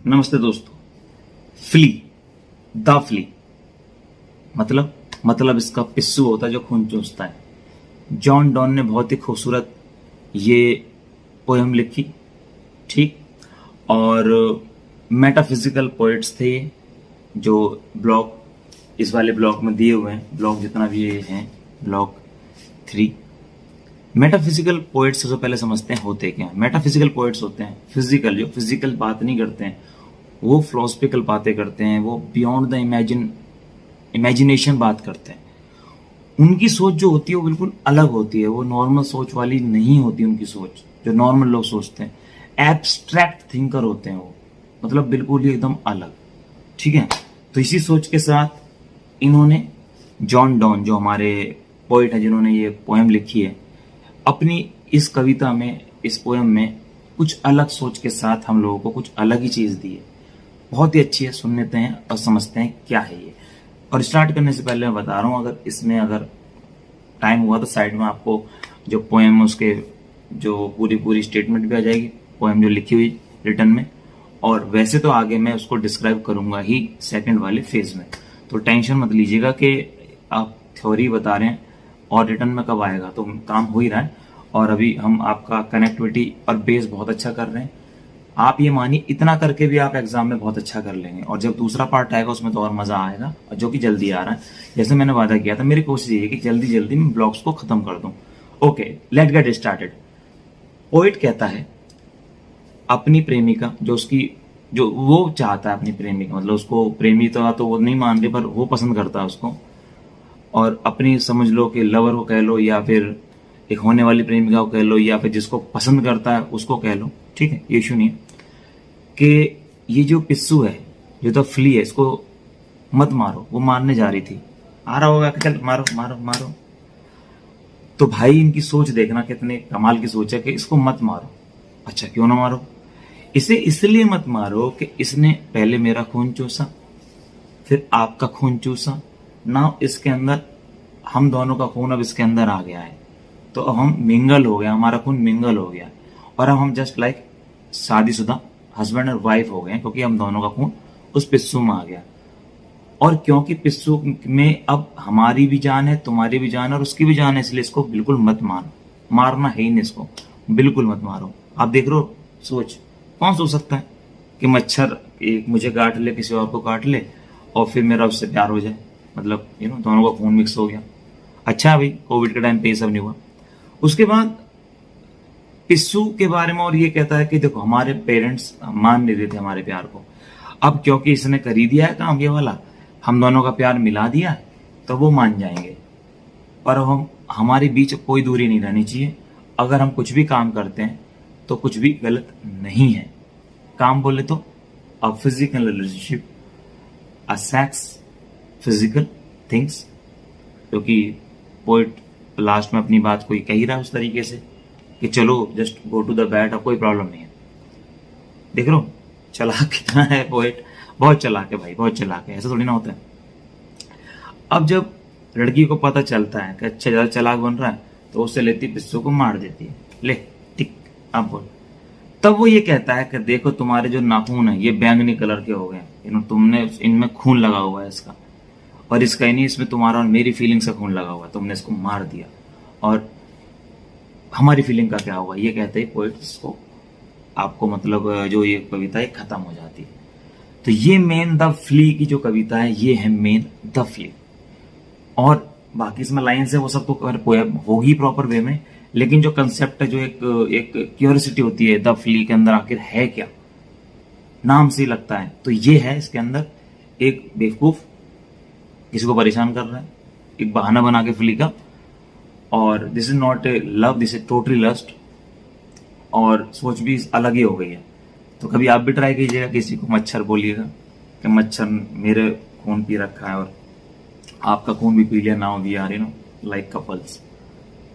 नमस्ते दोस्तों। Flee, the flea मतलब इसका पिस्सू होता है जो खून चूसता है। जॉन डॉन ने बहुत ही खूबसूरत ये पोयम लिखी, ठीक। और मेटाफिजिकल पोइट्स थे ये, जो ब्लॉग इस वाले ब्लॉग में दिए हुए हैं। ब्लॉग जितना भी ये हैं, ब्लॉग 3। मेटाफिजिकल पोइट्स सबसे पहले समझते हैं होते क्या है। मेटाफिजिकल पोइट्स होते हैं फिजिकल, जो फिजिकल बात नहीं करते हैं, वो फिलोसफिकल बातें करते हैं, वो बियॉन्ड द इमेजिनेशन बात करते हैं। उनकी सोच जो होती है वो बिल्कुल अलग होती है, वो नॉर्मल सोच वाली नहीं होती। उनकी सोच जो नॉर्मल लोग सोचते हैं, एब्स्ट्रैक्ट थिंकर होते हैं वो, मतलब बिल्कुल ही एकदम अलग, ठीक है। तो इसी सोच के साथ इन्होंने, जॉन डॉन जो हमारे पोइट है जिन्होंने ये पोएम लिखी है, अपनी इस कविता में, इस पोएम में कुछ अलग सोच के साथ हम लोगों को कुछ अलग ही चीज दी है। बहुत ही अच्छी है, सुन लेते हैं और समझते हैं क्या है ये। और स्टार्ट करने से पहले मैं बता रहा हूँ, अगर टाइम हुआ तो साइड में आपको जो पोएम है उसके जो पूरी स्टेटमेंट भी आ जाएगी, पोएम जो लिखी हुई रिटर्न में। और वैसे तो आगे मैं उसको डिस्क्राइब करूंगा ही सेकंड वाले फेज में, तो टेंशन मत लीजिएगा कि आप थ्योरी बता रहे हैं और रिटर्न में कब आएगा, तो काम हो ही रहा है। और अभी हम आपका कनेक्टिविटी और बेस बहुत अच्छा कर रहे हैं। आप ये मानिए, इतना करके भी आप एग्जाम में बहुत अच्छा कर लेंगे, और जब दूसरा पार्ट आएगा उसमें तो और मजा आएगा, और जो कि जल्दी आ रहा है। जैसे मैंने वादा किया था, मेरी कोशिश ये है कि जल्दी जल्दी मैं ब्लॉग्स को खत्म कर दूं। Okay, let get started. Poet कहता है अपनी प्रेमिका, जो वो चाहता है अपनी प्रेमिका, मतलब उसको प्रेमी तो वो नहीं मान रही, पर वो पसंद करता है उसको, और अपनी समझ लो कि लवर को कह लो, या फिर एक होने वाली प्रेमिका को कह लो, या फिर जिसको पसंद करता है उसको कह लो, ठीक है, ये इशू नहीं है। कि ये जो पिस्सू है, जो तो फ्ली है, इसको मत मारो। वो मारने जा रही थी, आ रहा होगा कि चल मारो मारो मारो। तो भाई इनकी सोच देखना, कितने कमाल की सोच है कि इसको मत मारो। अच्छा, क्यों ना मारो? इसे इसलिए मत मारो कि इसने पहले मेरा खून चूसा, फिर आपका खून चूसा ना, इसके अंदर हम दोनों का खून अब इसके अंदर आ गया है, तो अब हम मिंगल हो गया, हमारा खून मिंगल हो गया, और अब हम जस्ट लाइक शादीशुदा हस्बैंड और वाइफ हो गए, क्योंकि हम दोनों का खून उस पिस्सू में आ गया। और क्योंकि पिस्सू में अब हमारी भी जान है, तुम्हारी भी जान है, और उसकी भी जान है, इसलिए इसको बिल्कुल मत मारो। मारना है ही नहीं इसको, बिल्कुल मत मारो। आप देख रहे हो, सोच कौन सोच सकता है कि मच्छर एक मुझे काट ले, किसी और को काट ले, और फिर मेरा उससे प्यार हो जाए, मतलब दोनों का खून मिक्स हो गया। अच्छा भाई, कोविड के टाइम पे ये सब नहीं हुआ। उसके बाद पिस्सू के बारे में और ये कहता है कि देखो, हमारे पेरेंट्स मान नहीं रहे थे हमारे प्यार को, अब क्योंकि इसने कर ही दिया है काम ये वाला, हम दोनों का प्यार मिला दिया, तो वो मान जाएंगे। पर हमारे बीच कोई दूरी नहीं रहनी चाहिए। अगर हम कुछ भी काम करते हैं तो कुछ भी गलत नहीं है। काम बोले तो a physical relationship, a sex, physical things, क्योंकि पोइट लास्ट में अपनी बात को कह ही रहा है उस तरीके से कि चलो just go to the bed, अब कोई प्रॉब्लम नहीं है। देख लो चालाक कितना है पोइट, बहुत चालाक है भाई, बहुत चालाक है, ऐसा थोड़ी ना होता है। अब जब लड़की को पता चलता है कि अच्छा ज्यादा चालाक बन रहा है, तो उससे लेती पिस्सू को मार देती है। ले टिक, अब बोल। तब वो ये कहता है कि देखो, तुम्हारे जो नाखून है ये बैंगनी कलर के हो गए, तुमने इनमें खून लगा हुआ है इसका, और इसका ही नहीं, इसमें तुम्हारा और मेरी फीलिंग्स का खून लगा हुआ है, तुमने इसको मार दिया, और हमारी फीलिंग का क्या होगा, ये कहते हैं पोइट। इसको आपको मतलब जो ये कविता है खत्म हो जाती है। तो ये मेन द फ्ली की जो कविता है, ये है मेन द फ्ली। और बाकी इसमें लाइन्स है वो सब तो पोएम होगी प्रॉपर वे में, लेकिन जो कंसेप्ट है, जो एक क्यूरियोसिटी होती है द फ्ली के अंदर आखिर है क्या, नाम से ही लगता है, तो ये है इसके अंदर एक बेवकूफ किसी को परेशान कर रहा है, एक बहाना बना के फ्ली का। और this is not a love, this is totally lust, और सोच भी अलग ही हो गई है। तो कभी आप भी ट्राई कीजिएगा, किसी को मच्छर बोलिएगा कि मच्छर मेरे खून पी रखा है, और आपका खून भी पी लिया, now we are like couples.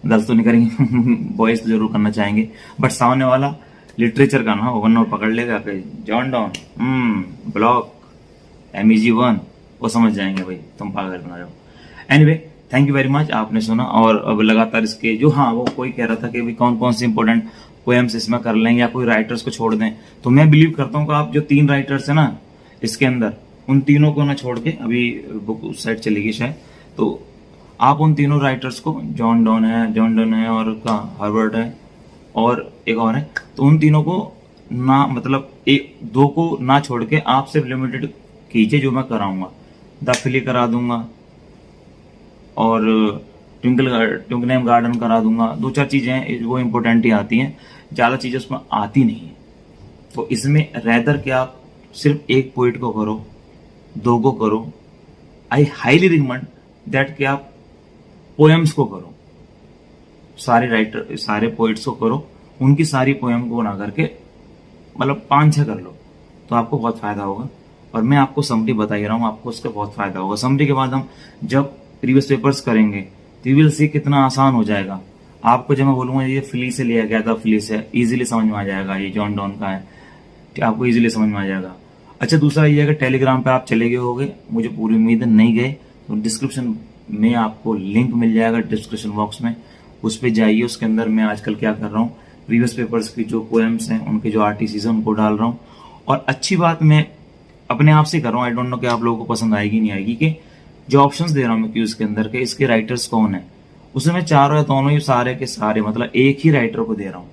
Girls तो नहीं करेंगे, बॉयज तो जरूर करना चाहेंगे, बट सामने वाला लिटरेचर का ना वन पकड़ लेगा कि जॉन डॉन ब्लॉक MEG1, वो समझ जाएंगे भाई तुम पागल बना रहे हो। Anyway, thank you very much, आपने सुना। और अब लगातार इसके जो, हाँ, वो कोई कह रहा था कि भाई कौन कौन से इंपॉर्टेंट पोएम्स इसमें कर लें या कोई राइटर्स को छोड़ दें, तो मैं बिलीव करता हूँ कि आप जो 3 राइटर्स है ना इसके अंदर, उन तीनों को ना छोड़ के, अभी बुक उस साइड चली गई शायद, तो आप उन तीनों राइटर्स को, जॉन डॉन है और हार्वर्ड है और एक और है, तो उन तीनों को ना, मतलब एक दो को ना छोड़ के आप सिर्फ लिमिटेड कीजिए, जो मैं कराऊंगा। द फिली करा दूंगा और ट्विंकलम गार्डन करा दूंगा। 2-4 चीजें हैं वो इंपॉर्टेंट ही आती हैं, ज्यादा चीजें उसमें आती नहीं है। तो इसमें रेदर कि आप सिर्फ एक पोइट को करो, 2 को करो, आई हाईली रिकमेंड दैट कि आप पोएम्स को करो, सारे पोइट्स को करो, उनकी सारी पोएम को ना करके मतलब 5-6 कर लो, तो आपको बहुत फायदा होगा। और मैं आपको समरी बता ही रहा हूँ, आपको उसका बहुत फायदा होगा। समरी के बाद हम जब प्रीवियस पेपर्स करेंगे तो यू विल सी कितना आसान हो जाएगा आपको। जब मैं बोलूंगा ये फिली से लिया गया था, फिली से, इजीली समझ में आ जाएगा, ये जॉन डॉन का है, आपको इजीली समझ में आ जाएगा। अच्छा, दूसरा ये है कि टेलीग्राम पे आप चले गए होगे, मुझे पूरी उम्मीद है नहीं गए, तो डिस्क्रिप्शन में आपको लिंक मिल जाएगा, डिस्क्रिप्शन बॉक्स में, उस पर जाइए। उसके अंदर मैं आजकल क्या कर रहा हूँ, प्रीवियस पेपर्स की जो पोएम्स हैं, उनके जो आरटीसीज हैं, उनको डाल रहा हूँ। और अच्छी बात मैं अपने आप से कर रहा हूँ, आई डोंट नो कि आप लोगों को पसंद आएगी नहीं आएगी, कि जो ऑप्शंस दे रहा हूँ मैं क्यूज के अंदर के इसके राइटर्स कौन है, उसमें मैं चारों या दोनों ही सारे के सारे मतलब एक ही राइटर को दे रहा हूँ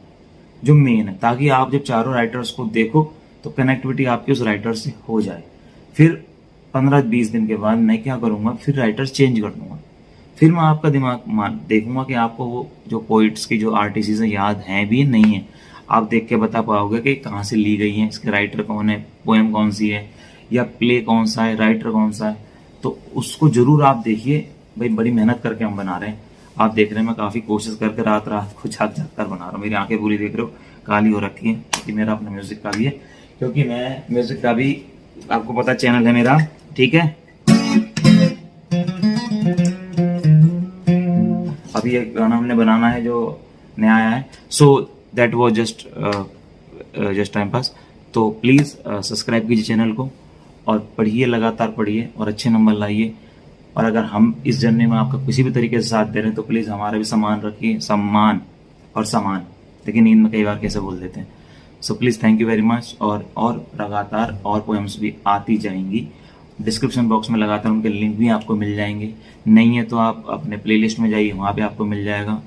जो मेन है, ताकि आप जब चारों राइटर्स को देखो तो कनेक्टिविटी आपकी उस राइटर से हो जाए। फिर 15-20 दिन के बाद मैं क्या करूंगा, फिर राइटर्स चेंज कर दूंगा, फिर मैं आपका दिमाग देखूंगा कि आपको वो जो पोइट्स की जो आर्टिस्ट याद हैं भी नहीं है, आप देख के बता पाओगे कि कहाँ से ली गई है, इसके राइटर कौन है, पोएम कौन सी है, या प्ले कौन सा है, राइटर कौन सा है। तो उसको जरूर आप देखिए भाई, बड़ी मेहनत करके हम बना रहे हैं। आप देख रहे हैं मैं काफी कोशिश करके रात को झाक कर बना रहा हूँ। मेरी आंखें पूरी देख रहे हो काली हो रखी है, क्योंकि मेरा अपना म्यूजिक का भी है, क्योंकि मैं म्यूजिक का भी आपको पता चैनल है मेरा, ठीक है। अभी एक गाना हमने बनाना है जो नया आया है, so that was just time pass. तो प्लीज सब्सक्राइब कीजिए चैनल को और पढ़िए, लगातार पढ़िए और अच्छे नंबर लाइए। और अगर हम इस जर्नी में आपका किसी भी तरीके से साथ दे रहे हैं तो प्लीज हमारा भी सम्मान रखिए, सम्मान और सामान, लेकिन नींद में कई बार कैसे बोल देते हैं। So please thank you very much. और लगातार और पोएम्स भी आती जाएंगी, डिस्क्रिप्शन बॉक्स में लगातार उनके लिंक भी आपको मिल जाएंगे। नहीं है तो आप अपने प्लेलिस्ट में जाइए, वहाँ पे आपको मिल जाएगा।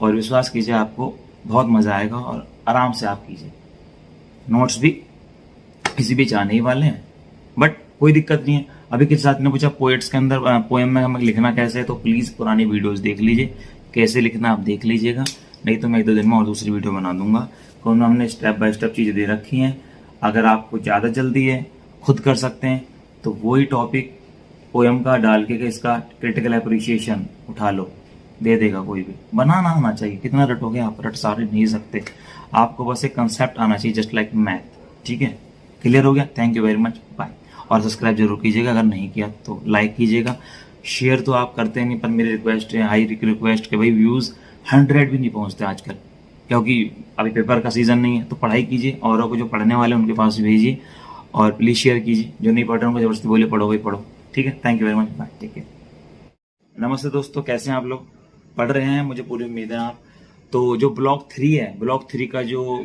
और विश्वास कीजिए आपको बहुत मजा आएगा, और आराम से आप कीजिए। नोट्स भी किसी भी चाहने ही वाले हैं, बट कोई दिक्कत नहीं है। अभी किसी साथ ने पूछा पोएट्स के अंदर पोएम में हमें लिखना कैसे है, तो प्लीज पुरानी वीडियोस देख लीजिए, कैसे लिखना आप देख लीजिएगा। नहीं तो मैं 1-2 दिन में और दूसरी वीडियो बना दूंगा, क्योंकि हमने स्टेप बाय स्टेप चीजें दे रखी हैं। अगर आपको ज्यादा जल्दी है, खुद कर सकते हैं, तो वही टॉपिक पोएम का डाल के इसका क्रिटिकल अप्रिसिएशन उठा लो, दे देगा कोई भी। बनाना आना चाहिए, कितना रटोगे आप, रट सारे नहीं सकते, आपको बस एक कंसेप्ट आना चाहिए, जस्ट लाइक मैथ। ठीक है, क्लियर हो गया? Thank you very much, bye. और सब्सक्राइब जरूर कीजिएगा, अगर नहीं किया तो लाइक कीजिएगा। शेयर तो आप करते नहीं, पर मेरी रिक्वेस्ट है, हाई रिक्वेस्ट, के भाई व्यूज 100 भी नहीं पहुंचते आजकल, क्योंकि अभी पेपर का सीजन नहीं है। तो पढ़ाई कीजिए, औरों को जो पढ़ने वाले उनके पास भेजिए, और प्लीज शेयर कीजिए। जो नहीं पढ़ रहे उनको जबरदस्ती बोले पढ़ो भाई पढ़ो, ठीक है। Thank you very much, bye, take care. नमस्ते दोस्तों, कैसे हैं आप लोग? पढ़ रहे हैं, मुझे पूरी उम्मीद है आप। तो जो ब्लॉक 3 है, ब्लॉक 3 का जो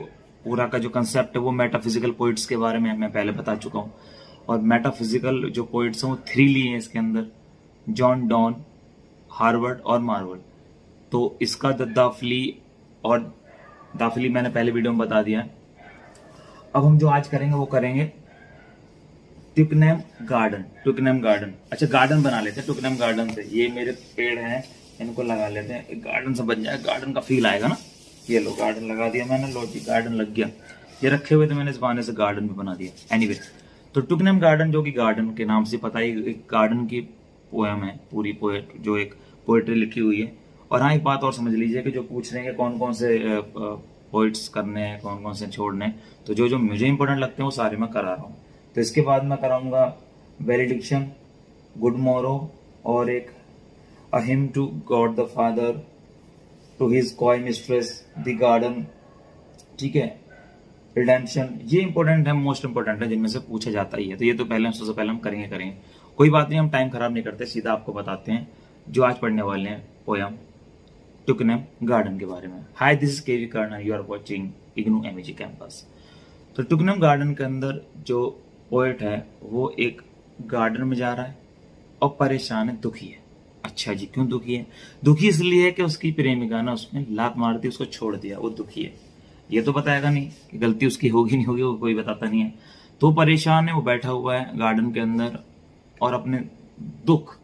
पूरा का जो कंसेप्ट है वो मेटाफिजिकल पोइट्स के बारे में मैं पहले बता चुका हूँ। और मेटाफिजिकल जो पोइट्स हैं वो 3 लिए हैं इसके अंदर, जॉन डॉन, हार्वर्ड और मार्वल। तो इसका दाफली और दाफली मैंने पहले वीडियो में बता दिया है। अब हम जो आज करेंगे वो करेंगे ट्विकनेम गार्डन। अच्छा, गार्डन बना लेते हैं ट्विकनेम गार्डन से। ये मेरे पेड़ हैं, इनको लगा लेते हैं, एक गार्डन से बन जाए, गार्डन का फील आएगा ना। ये लो, गार्डन लगा दिया मैंने, लो जी गार्डन लग गया। ये रखे हुए थे मैंने, इस बहाने से गार्डन भी बना दिया। एनीवे, तो ट्विकनेम गार्डन, जो कि गार्डन के नाम से पता ही, एक गार्डन की पोएम है, पूरी पोएट जो एक पोएट्री लिखी हुई है। और हाँ, एक बात और समझ लीजिए कि जो पूछ रहे हैं कौन कौन से पोइट्स करने हैं, कौन कौन से छोड़ने हैं, तो जो जो मुझे इंपॉर्टेंट लगते हैं वो सारे मैं करा रहा हूँ। तो इसके बाद मैं कराऊंगा वेरिडिक्शन, गुड मोरो, और एक a hymn to God the father, to his coy mistress the garden, ठीक है, रिडेम्पशन। ये इंपॉर्टेंट है, मोस्ट इंपॉर्टेंट है, जिनमें से पूछा जाता ही है। तो ये तो पहले, सबसे पहले हम करेंगे। कोई बात नहीं, हम टाइम खराब नहीं करते, सीधा आपको बताते हैं जो आज पढ़ने वाले हैं पोयम। टुकनेम गार्डन के बारे में। Hi, this is K V Karnan, you are watching IGNOU एमएजी कैंपस। तो टुकनेम गार्डन के अंदर जो पोएट है वो एक गार्डन में जा रहा है और परेशान है, दुखी है। अच्छा जी, क्यों दुखी है? दुखी इसलिए है कि उसकी प्रेमिका ने उसने लात मार दी, उसको छोड़ दिया, वो दुखी है। ये तो बताएगा नहीं कि गलती उसकी होगी नहीं होगी, वो कोई बताता नहीं है। तो परेशान है, वो बैठा हुआ है गार्डन के अंदर और अपने दुख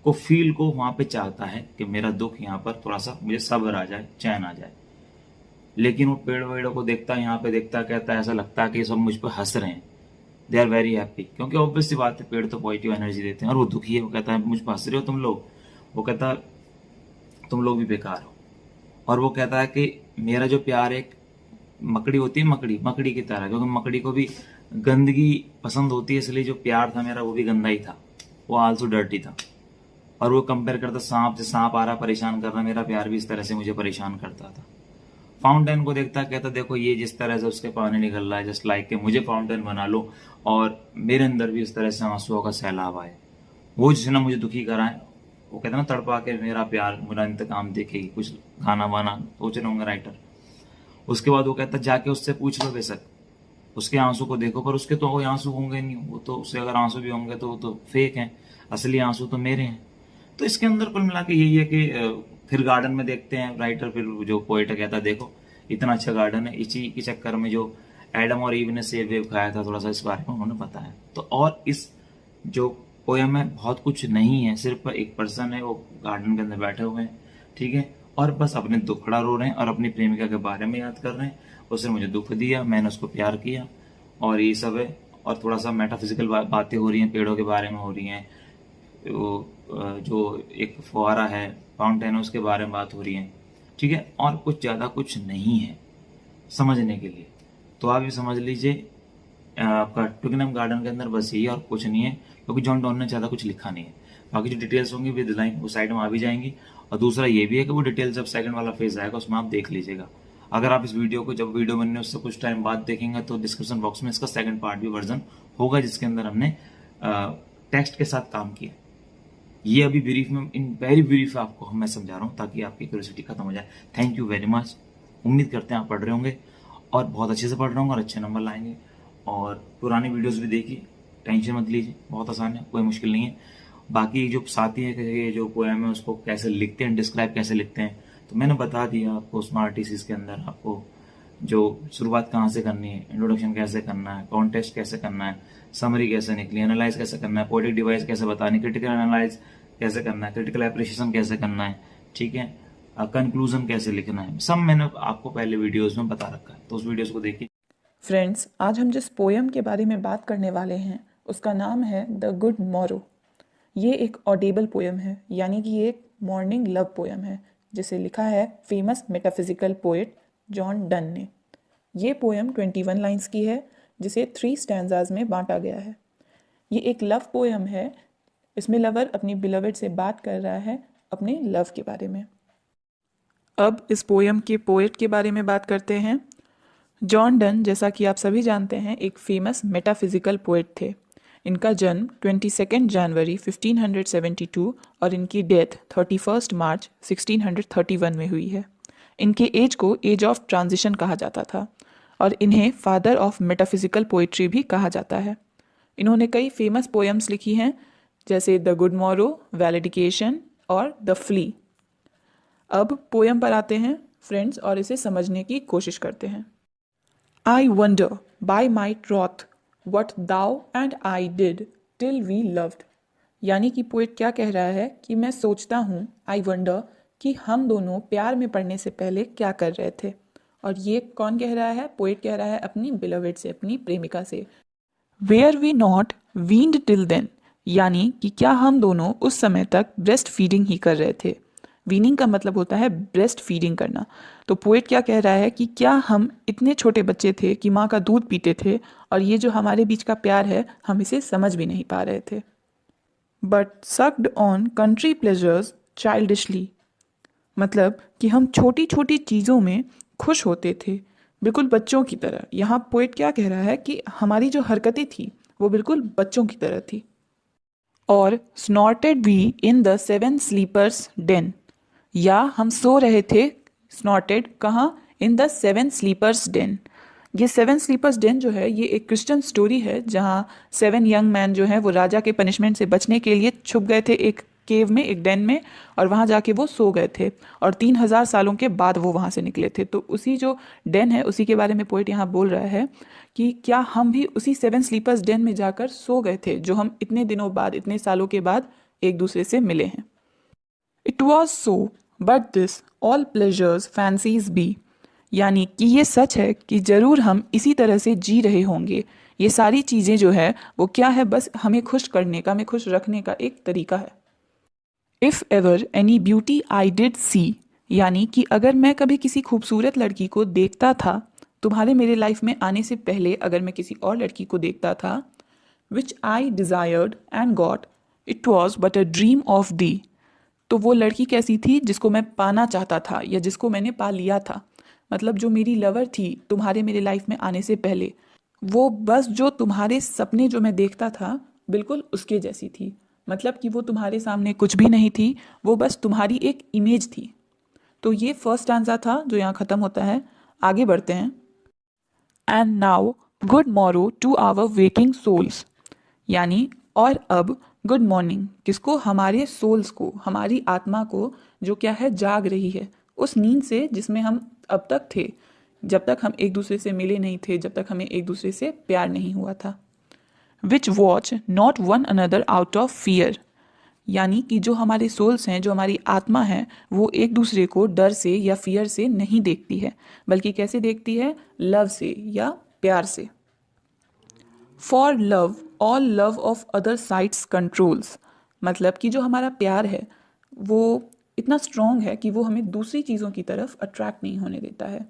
को फील को वहां पे चाहता है कि मेरा दुख यहाँ पर थोड़ा सा मुझे सब्र आ जाए, चैन आ जाए। लेकिन वो पेड़ वेड़ों को देखता है, यहाँ पे देखता, कहता है ऐसा लगता है कि सब मुझ पर हंस रहे हैं। दे आर वेरी हैप्पी, क्योंकि ऑब्वियस सी बात है, पेड़ तो पॉजिटिव एनर्जी देते हैं। और वो दुखी है, वो कहता है मुझ पर हंस रहे हो तुम लोग। वो कहता है तुम लोग भी बेकार हो। और वो कहता है कि मेरा जो प्यार एक मकड़ी होती है, मकड़ी की तरह, क्योंकि मकड़ी को भी गंदगी पसंद होती है, इसलिए जो प्यार था मेरा वो भी गंदा ही था, वो आल्सो डर्टी था। और वो कंपेयर करता सांप से, सांप आ रहा परेशान कर रहा, मेरा प्यार भी इस तरह से मुझे परेशान करता था। फाउंटेन को देखता, कहता देखो ये जिस तरह से उसके पानी निकल रहा है, जस्ट लाइक के मुझे फाउंटेन बना लो और मेरे अंदर भी इस तरह से आंसुओं का सैलाब आए। वो जिसने मुझे दुखी करा है, वो कहता ना तड़पा के मेरा प्यार मेरा इंतकाम देखेगी, कुछ गाना वाना सोच रहे होंगे राइटर। उसके बाद वो कहता जाके उससे पूछ लो, बेशक उसके आंसू को देखो, पर उसके तो कोई आंसू होंगे नहीं, वो तो उससे अगर आंसू भी होंगे तो वो तो फेक हैं, असली आंसू तो मेरे हैं। तो इसके अंदर कुल मिला के यही है कि फिर गार्डन में देखते हैं राइटर, फिर जो पोएट कहता है देखो इतना अच्छा गार्डन है, इसी के चक्कर में जो एडम और ईव ने सेब वेब खाया था, थोड़ा सा इस बारे में उन्होंने बताया। तो और इस जो पोयम है बहुत कुछ नहीं है, सिर्फ एक पर्सन है, वो गार्डन के अंदर बैठे हुए हैं, ठीक है, और बस अपने दुखड़ा रो रहे हैं और अपनी प्रेमिका के बारे में याद कर रहे हैं। उसने मुझे दुख दिया, मैंने उसको प्यार किया, और ये सब है। और थोड़ा सा मेटाफिजिकल बातें हो रही हैं, पेड़ों के बारे में हो रही हैं, जो एक फुहारा है, फाउंटेन, उसके बारे में बात हो रही है, ठीक है। और कुछ ज़्यादा कुछ नहीं है समझने के लिए, तो आप भी समझ लीजिए आपका टुकनेम गार्डन के अंदर बस यही और कुछ नहीं है, क्योंकि जॉन डॉन ने ज़्यादा कुछ लिखा नहीं है। बाकी जो डिटेल्स होंगी विद लाइन वो साइड में आ भी जाएंगी। और दूसरा ये भी है कि वो डिटेल्स जब सेकंड वाला फेज आएगा उसमें आप देख लीजिएगा। अगर आप इस वीडियो को जब वीडियो बनने उससे कुछ टाइम बाद देखेंगे तो डिस्क्रिप्शन बॉक्स में इसका सेकंड पार्ट भी वर्जन होगा, जिसके अंदर हमने टेक्स्ट के साथ काम किया। ये अभी ब्रीफ में, इन वेरी ब्रीफ आपको मैं समझा रहा हूँ ताकि आपकी क्यूरियोसिटी खत्म हो जाए। Thank you very much. उम्मीद करते हैं आप पढ़ रहे होंगे और बहुत अच्छे से पढ़ रहे होंगे और अच्छे नंबर लाएंगे। और पुरानी वीडियोस भी देखिए, टेंशन मत लीजिए, बहुत आसान है, कोई मुश्किल नहीं है। बाकी जो साथी है कि जो पोएम है उसको कैसे लिखते हैं, डिस्क्राइब कैसे लिखते हैं, तो मैंने बता दिया आपको। स्मार्टिस के अंदर आपको जो शुरुआत कहाँ से करनी है, इंट्रोडक्शन कैसे करना है, कॉन्टेक्स्ट कैसे करना है, समरी कैसे निकली, एनालाइज कैसे करना है, पोएटिक डिवाइस कैसे बतानी, क्रिटिकल एनालाइज कैसे करना है, क्रिटिकल एप्रिशिएशन कैसे करना है, ठीक है, कंक्लूजन कैसे लिखना है, सब मैंने आपको पहले वीडियोस में बता रखा है, तो उस वीडियोस को देखिए। फ्रेंड्स, आज हम जिस पोयम के बारे में बात करने वाले हैं उसका नाम है द गुड मॉरो। ये एक ऑडिबल पोयम है, यानी कि ये एक मॉर्निंग लव पोयम है, जिसे लिखा है famous metaphysical poet John Donne ने। ये पोयम 21 लाइंस की है, जिसे 3 स्टैंजाज में बांटा गया है। ये एक लव पोयम है, इसमें लवर अपनी बिलवेड से बात कर रहा है अपने लव के बारे में। अब इस पोयम के पोएट के बारे में बात करते हैं। जॉन डन, जैसा कि आप सभी जानते हैं, एक फेमस मेटाफिजिकल पोएट थे। इनका जन्म 22 जनवरी 1572 और इनकी डेथ 31 मार्च 1631 में हुई है। इनके एज को एज ऑफ ट्रांजिशन कहा जाता था और इन्हें फादर ऑफ मेटाफिजिकल पोइट्री भी कहा जाता है। इन्होंने कई फेमस पोएम्स लिखी हैं, जैसे द गुड मॉरो, वैलिडिकेशन और द फ्ली। अब पोएम पर आते हैं फ्रेंड्स और इसे समझने की कोशिश करते हैं। I wonder by my troth what thou and I did till we loved। यानी कि पोएट क्या कह रहा है कि मैं सोचता हूँ, आई वंडर, कि हम दोनों प्यार में पड़ने से पहले क्या कर रहे थे। और ये कौन कह रहा है? पोएट कह रहा है अपनी बिलवेड से, अपनी प्रेमिका से। Were we not weaned till then, यानी कि क्या हम दोनों उस समय तक ब्रेस्ट फीडिंग ही कर रहे थे। वीनिंग का मतलब होता है ब्रेस्ट फीडिंग करना। तो पोएट क्या कह रहा है कि क्या हम इतने छोटे बच्चे थे कि माँ का दूध पीते थे और ये जो हमारे बीच का प्यार है हम इसे समझ भी नहीं पा रहे थे। But sucked on country pleasures childishly, मतलब कि हम छोटी छोटी चीज़ों में खुश होते थे, बिल्कुल बच्चों की तरह। यहाँ पोएट क्या कह रहा है कि हमारी जो हरकतें थी वो बिल्कुल बच्चों की तरह थी। और snorted we in the 7 sleepers den, या हम सो रहे थे, स्नॉटेड, कहाँ? In the seven sleepers den. ये सेवन स्लीपर्स डेन जो है ये एक क्रिश्चियन स्टोरी है जहाँ 7 यंग मैन जो है वो राजा के पनिशमेंट से बचने के लिए छुप गए थे एक केव में, एक डेन में, और वहाँ जाके वो सो गए थे और 3000 सालों के बाद वो वहाँ से निकले थे। तो उसी जो डेन है उसी के बारे में पोइट यहाँ बोल रहा है कि क्या हम भी उसी 7 स्लीपर्स डेन में जाकर सो गए थे जो हम इतने दिनों बाद, इतने सालों के बाद एक दूसरे से मिले हैं। It was so but this all pleasures fancies be. यानी कि ये सच है कि ज़रूर हम इसी तरह से जी रहे होंगे। ये सारी चीज़ें जो है वो क्या है, बस हमें खुश करने का, हमें खुश रखने का एक तरीका है। If ever any beauty I did see, यानी कि अगर मैं कभी किसी खूबसूरत लड़की को देखता था, तुम्हारे मेरे लाइफ में आने से पहले अगर मैं किसी और लड़की को देखता था, which I desired and got, it was but a dream of thee. तो वो लड़की कैसी थी जिसको मैं पाना चाहता था या जिसको मैंने पा लिया था, मतलब जो मेरी लवर थी तुम्हारे मेरे लाइफ में आने से पहले, वो बस जो तुम्हारे सपने जो मैं देखता था बिल्कुल उसके जैसी थी। मतलब कि वो तुम्हारे सामने कुछ भी नहीं थी, वो बस तुम्हारी एक इमेज थी। तो ये फर्स्ट स्टैंजा था जो यहाँ ख़त्म होता है। आगे बढ़ते हैं। And now good morrow to our waking souls, यानी और अब गुड मॉर्निंग किसको? हमारे सोल्स को, हमारी आत्मा को, जो क्या है, जाग रही है उस नींद से जिसमें हम अब तक थे, जब तक हम एक दूसरे से मिले नहीं थे, जब तक हमें एक दूसरे से प्यार नहीं हुआ था। Which watch not one another out of fear, यानी कि जो हमारे सोल्स हैं, जो हमारी आत्मा है, वो एक दूसरे को डर से या फियर से नहीं देखती है, बल्कि कैसे देखती है? लव से या प्यार से। For love all love of other sides controls, मतलब कि जो हमारा प्यार है वो इतना स्ट्रॉन्ग है कि वो हमें दूसरी चीज़ों की तरफ अट्रैक्ट नहीं होने देता है।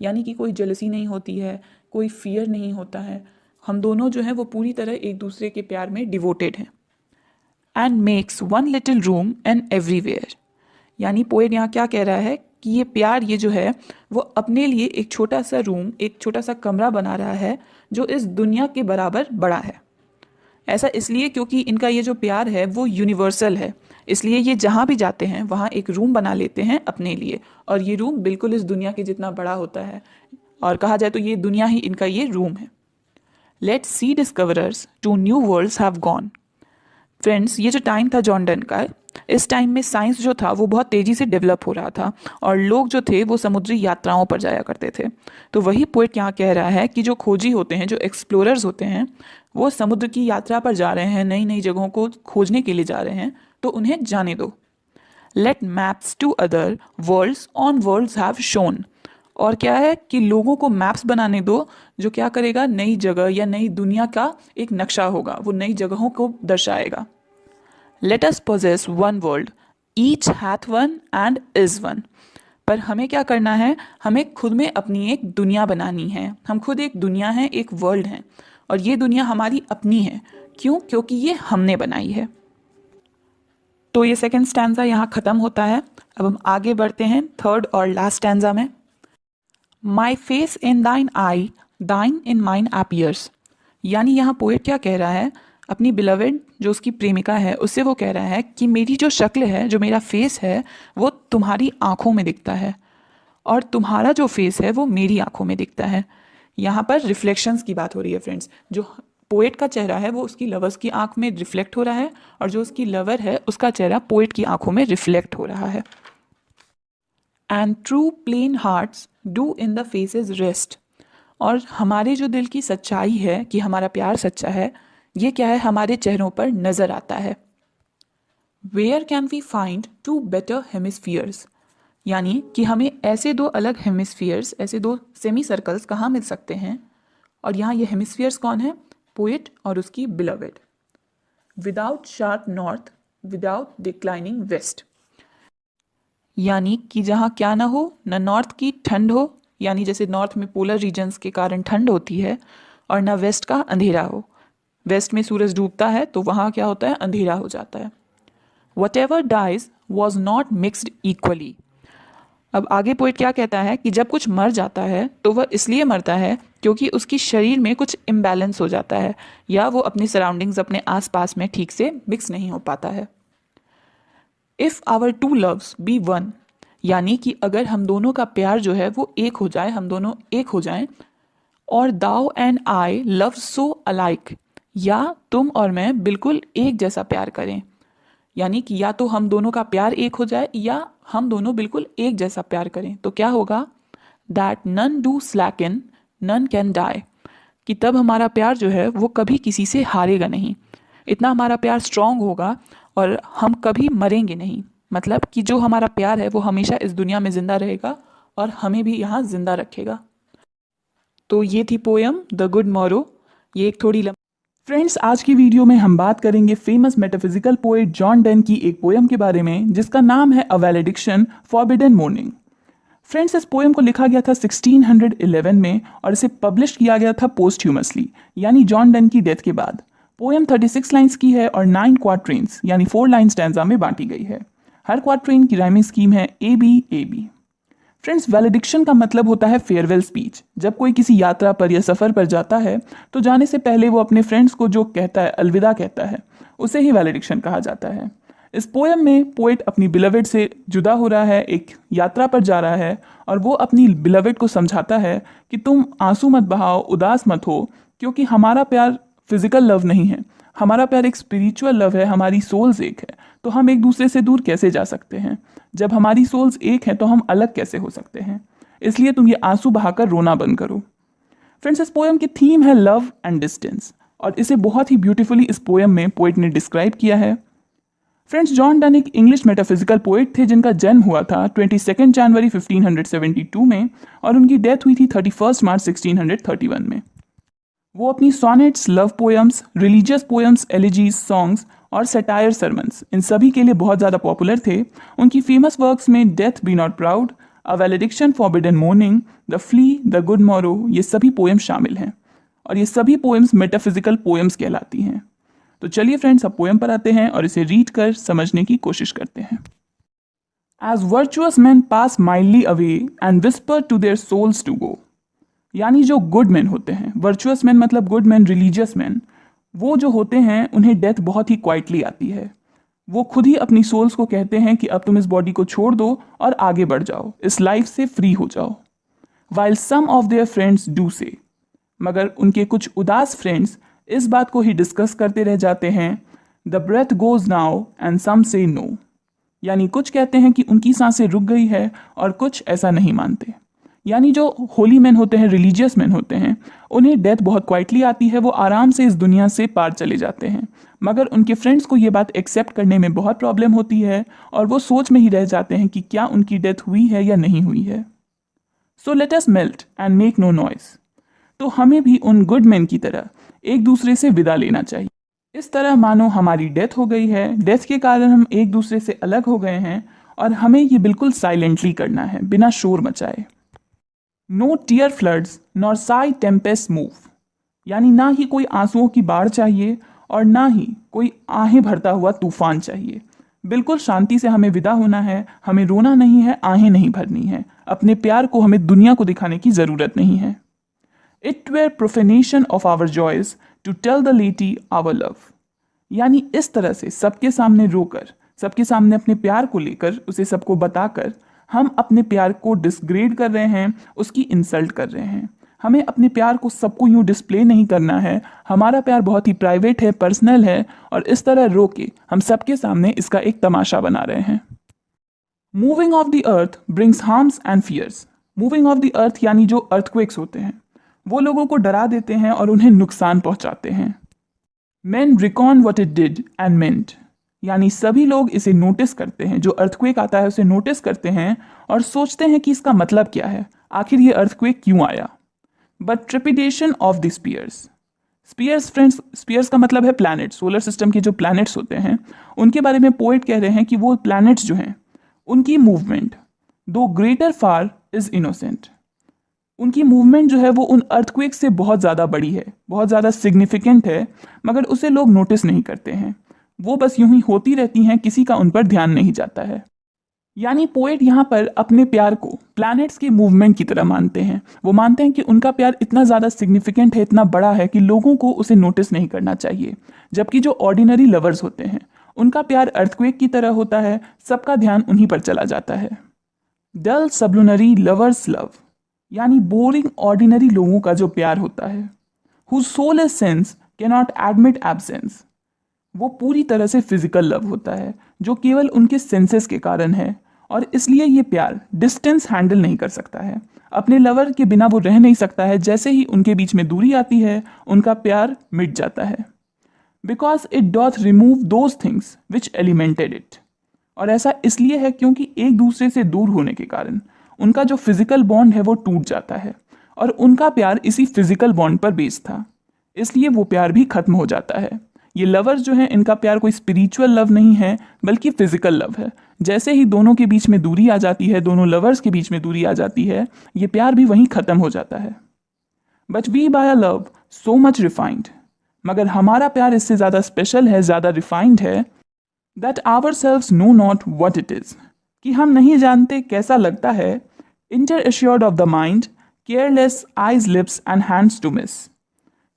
यानी कि कोई जेलसी नहीं होती है, कोई फियर नहीं होता है, हम दोनों जो हैं वो पूरी तरह एक दूसरे के प्यार में डिवोटेड हैं। And makes one little room and everywhere, यानी पोएट यहाँ क्या कह रहा है कि ये प्यार, ये जो है वो अपने लिए एक छोटा सा रूम, एक छोटा सा कमरा बना रहा है जो इस दुनिया के बराबर बड़ा है। ऐसा इसलिए क्योंकि इनका ये जो प्यार है वो यूनिवर्सल है, इसलिए ये जहाँ भी जाते हैं वहाँ एक रूम बना लेते हैं अपने लिए, और ये रूम बिल्कुल इस दुनिया के जितना बड़ा होता है, और कहा जाए तो ये दुनिया ही इनका ये रूम है। Let sea discoverers to new worlds have gone. Friends, ये जो टाइम था जॉन डन का, इस टाइम में साइंस जो था वो बहुत तेज़ी से डेवलप हो रहा था और लोग जो थे वो समुद्री यात्राओं पर जाया करते थे। तो वही पोएट यहाँ कह रहा है कि जो खोजी होते हैं, जो एक्सप्लोरर्स होते हैं, वो समुद्र की यात्रा पर जा रहे हैं, नई नई जगहों को खोजने के लिए जा रहे हैं, तो उन्हें जाने दो। Let maps to other worlds on worlds have shown, और क्या है कि लोगों को मैप्स बनाने दो जो क्या करेगा, नई जगह या नई दुनिया का एक नक्शा होगा, वो नई जगहों को दर्शाएगा। Let us possess one world each hath one and is one, पर हमें क्या करना है, हमें खुद में अपनी एक दुनिया बनानी है। हम खुद एक दुनिया है, एक वर्ल्ड है, और ये दुनिया हमारी अपनी है। क्यों? क्योंकि ये हमने बनाई है। तो ये सेकेंड स्टैंजा यहाँ ख़त्म होता है। अब हम आगे बढ़ते हैं थर्ड और लास्ट स्टैंजा में। माई फेस इन दाइन आई, दाइन इन माइन अपीयर्स, यानी यहाँ पोएट क्या कह रहा है, अपनी बिलवेड जो उसकी प्रेमिका है उससे वो कह रहा है कि मेरी जो शक्ल है, जो मेरा फेस है, वो तुम्हारी आंखों में दिखता है, और तुम्हारा जो फेस है वो मेरी आंखों में दिखता है। यहाँ पर रिफ्लेक्शंस की बात हो रही है फ्रेंड्स। जो पोएट का चेहरा है वो उसकी लवर्स की आंख में रिफ्लेक्ट हो रहा है, और जो उसकी लवर है उसका चेहरा पोएट की आंखों में रिफ्लेक्ट हो रहा है। And true plain hearts do in the faces rest, और हमारे जो दिल की सच्चाई है कि हमारा प्यार सच्चा है, ये क्या है, हमारे चेहरों पर नजर आता है। Where can we find two better hemispheres, यानी कि हमें ऐसे दो अलग हेमिस्फीयर्स, ऐसे दो सेमी सर्कल्स कहाँ मिल सकते हैं, और यहाँ ये हेमिस्फीयर्स कौन है, पोएट और उसकी beloved. Without sharp north, without declining west, यानी कि जहाँ क्या ना हो, न नॉर्थ की ठंड हो, यानी जैसे नॉर्थ में पोलर रीजन्स के कारण ठंड होती है, और न वेस्ट का अंधेरा हो। वेस्ट में सूरज डूबता है तो वहाँ क्या होता है, अंधेरा हो जाता है। Whatever dies was not mixed equally, अब आगे पोएट क्या कहता है कि जब कुछ मर जाता है तो वह इसलिए मरता है क्योंकि उसकी शरीर में कुछ इम्बैलेंस हो जाता है, या वो अपने सराउंडिंग्स, अपने आसपास में ठीक से मिक्स नहीं हो पाता है। If our two loves be one यानी कि अगर हम दोनों का प्यार जो है वो एक हो जाए, हम दोनों एक हो जाएं, और thou and I love so alike, या तुम और मैं बिल्कुल एक जैसा प्यार करें, यानी कि या तो हम दोनों का प्यार एक हो जाए या हम दोनों बिल्कुल एक जैसा प्यार करें, तो क्या होगा, that none do slacken none can die, कि तब हमारा प्यार जो है वो कभी किसी से हारेगा नहीं, इतना हमारा प्यार स्ट्रांग होगा और हम कभी मरेंगे नहीं, मतलब कि जो हमारा प्यार है वो हमेशा इस दुनिया में जिंदा रहेगा और हमें भी यहाँ जिंदा रखेगा। तो ये थी पोयम द गुड मॉरो। ये एक थोड़ी फ्रेंड्स, आज की वीडियो में हम बात करेंगे famous metaphysical poet John Donne की एक पोयम के बारे में जिसका नाम है अ वैलेडिक्शन फॉरबिडन मॉर्निंग। फ्रेंड्स, इस पोएम को लिखा गया था 1611 में और इसे पब्लिश किया गया था पोस्ट्यूमसली, यानी जॉन डन की डेथ के बाद। पोएम 36 लाइन्स की है और 9 क्वार्ट्रेन्स यानी 4 लाइन स्टैंजा में बांटी गई है। हर क्वार्ट्रेन की राइमिंग स्कीम है ए बी। फ्रेंड्स, वैलिडिक्शन का मतलब होता है फेयरवेल स्पीच। जब कोई किसी यात्रा पर या सफ़र पर जाता है तो जाने से पहले वो अपने फ्रेंड्स को जो कहता है, अलविदा कहता है, उसे ही वैलिडिक्शन कहा जाता है। इस पोएम में पोएट अपनी बिलवेड से जुदा हो रहा है, एक यात्रा पर जा रहा है और वो अपनी बिलवेड को समझाता है कि तुम आंसू मत बहाओ, उदास मत हो, क्योंकि हमारा प्यार फिजिकल लव नहीं है, हमारा प्यार एक स्पिरिचुअल लव है, हमारी सोल्स एक है, तो हम एक दूसरे से दूर कैसे जा सकते हैं। जब हमारी सोल्स एक हैं तो हम अलग कैसे हो सकते हैं, इसलिए तुम ये आंसू बहाकर रोना बंद करो। फ्रेंड्स, इस पोएम की थीम है लव एंड डिस्टेंस और इसे बहुत ही ब्यूटीफुली इस पोएम में पोएट ने डिस्क्राइब किया है। फ्रेंड्स, जॉन डन एक इंग्लिश मेटाफिजिकल पोएट थे जिनका जन्म हुआ था 22 जनवरी 1572 में और उनकी डेथ हुई थी 31 मार्च 1631 में। वो अपनी sonnets, love poems, religious poems, elegies, songs और सटायर सरमन्स, इन सभी के लिए बहुत ज़्यादा पॉपुलर थे। उनकी फेमस वर्क्स में death B not proud, a वैलेडिक्शन forbidden morning, the flea, the good Morrow, ये सभी पोएम्स शामिल हैं और ये सभी पोएम्स मेटाफिजिकल पोएम्स कहलाती हैं। तो चलिए फ्रेंड्स, अब पोएम पर आते हैं और इसे रीड कर समझने की कोशिश करते हैं। As virtuous men pass mildly away and whisper to their souls to go, यानी जो गुड मैन होते हैं, वर्चुअस मैन मतलब गुड मैन, रिलीजियस मैन, वो जो होते हैं उन्हें डेथ बहुत ही क्वाइटली आती है। वो खुद ही अपनी सोल्स को कहते हैं कि अब तुम इस बॉडी को छोड़ दो और आगे बढ़ जाओ, इस लाइफ से फ्री हो जाओ। While some of their friends do say, मगर उनके कुछ उदास फ्रेंड्स इस बात को ही डिस्कस करते रह जाते हैं, the breath goes now and some say no, यानी कुछ कहते हैं कि उनकी सांसें रुक गई है और कुछ ऐसा नहीं मानते। यानी जो होली मैन होते हैं, रिलीजियस मैन होते हैं, उन्हें डेथ बहुत क्वाइटली आती है, वो आराम से इस दुनिया से पार चले जाते हैं, मगर उनके फ्रेंड्स को ये बात एक्सेप्ट करने में बहुत प्रॉब्लम होती है और वो सोच में ही रह जाते हैं कि क्या उनकी डेथ हुई है या नहीं हुई है। So let us melt and make no noise, तो हमें भी उन गुड मैन की तरह एक दूसरे से विदा लेना चाहिए। इस तरह मानो हमारी डेथ हो गई है, डेथ के कारण हम एक दूसरे से अलग हो गए हैं और हमें ये बिल्कुल साइलेंटली करना है, बिना शोर मचाए। No tear floods nor sigh tempests move, यानी ना ही कोई आंसुओं की बाढ़ चाहिए और ना ही कोई आहें भरता हुआ तूफान चाहिए। बिल्कुल शांति से हमें विदा होना है, हमें रोना नहीं है, आहें नहीं भरनी है, अपने प्यार को हमें दुनिया को दिखाने की ज़रूरत नहीं है। It were profanation of our joys to tell the laity our love, यानी इस तरह से सबके सामने रोकर, सबके सामने अपने प्यार को लेकर, उसे सबको बताकर हम अपने प्यार को डिसग्रेड कर रहे हैं, उसकी इंसल्ट कर रहे हैं। हमें अपने प्यार को सबको यूं डिस्प्ले नहीं करना है, हमारा प्यार बहुत ही प्राइवेट है, पर्सनल है और इस तरह रो के हम सबके सामने इसका एक तमाशा बना रहे हैं। Moving of the earth brings harms and fears, moving of the earth यानी जो अर्थक्वेक्स होते हैं वो लोगों को डरा देते हैं और उन्हें नुकसान पहुंचाते हैं। Men recon what it did and meant, यानी सभी लोग इसे नोटिस करते हैं, जो अर्थक्वेक आता है उसे नोटिस करते हैं और सोचते हैं कि इसका मतलब क्या है, आखिर ये अर्थक्वेक क्यों आया। But trepidation of the spheres, spheres friends, spheres का मतलब है प्लैनेट, सोलर सिस्टम के जो प्लैनेट्स होते हैं उनके बारे में पोएट कह रहे हैं कि वो प्लैनेट्स जो हैं उनकी मूवमेंट दो ग्रेटर फार इज इनोसेंट, उनकी मूवमेंट जो है वो उन अर्थक्वेक से बहुत ज़्यादा बड़ी है, बहुत ज़्यादा सिग्निफिकेंट है, मगर उसे लोग नोटिस नहीं करते हैं, वो बस यूं ही होती रहती हैं, किसी का उन पर ध्यान नहीं जाता है। यानी पोएट यहाँ पर अपने प्यार को प्लैनेट्स की मूवमेंट की तरह मानते हैं। वो मानते हैं कि उनका प्यार इतना ज़्यादा सिग्निफिकेंट है, इतना बड़ा है कि लोगों को उसे नोटिस नहीं करना चाहिए, जबकि जो ऑर्डिनरी लवर्स होते हैं उनका प्यार अर्थक्वेक की तरह होता है, सबका ध्यान उन्हीं पर चला जाता है। डल सबलुनरी लवर्स लव, यानी बोरिंग ऑर्डिनरी लोगों का जो प्यार होता है। Whose soul is sense cannot admit absence, वो पूरी तरह से फिजिकल लव होता है जो केवल उनके सेंसेस के कारण है, और इसलिए ये प्यार डिस्टेंस हैंडल नहीं कर सकता है। अपने लवर के बिना वो रह नहीं सकता है। जैसे ही उनके बीच में दूरी आती है उनका प्यार मिट जाता है। Because it doth remove those things which एलिमेंटेड it, और ऐसा इसलिए है क्योंकि एक दूसरे से दूर होने के कारण उनका जो फिजिकल बॉन्ड है वो टूट जाता है, और उनका प्यार इसी फिजिकल बॉन्ड पर बेस्ड था, इसलिए वो प्यार भी खत्म हो जाता है। ये लवर्स जो हैं इनका प्यार कोई स्पिरिचुअल लव नहीं है बल्कि फिजिकल लव है। जैसे ही दोनों के बीच में दूरी आ जाती है, दोनों लवर्स के बीच में दूरी आ जाती है, ये प्यार भी वहीं खत्म हो जाता है। But we by a love so much refined, मगर हमारा प्यार इससे ज़्यादा स्पेशल है, ज़्यादा रिफाइंड है, that ourselves know not what it is, कि हम नहीं जानते कैसा लगता है। Interassured of the mind, careless eyes lips and hands to miss,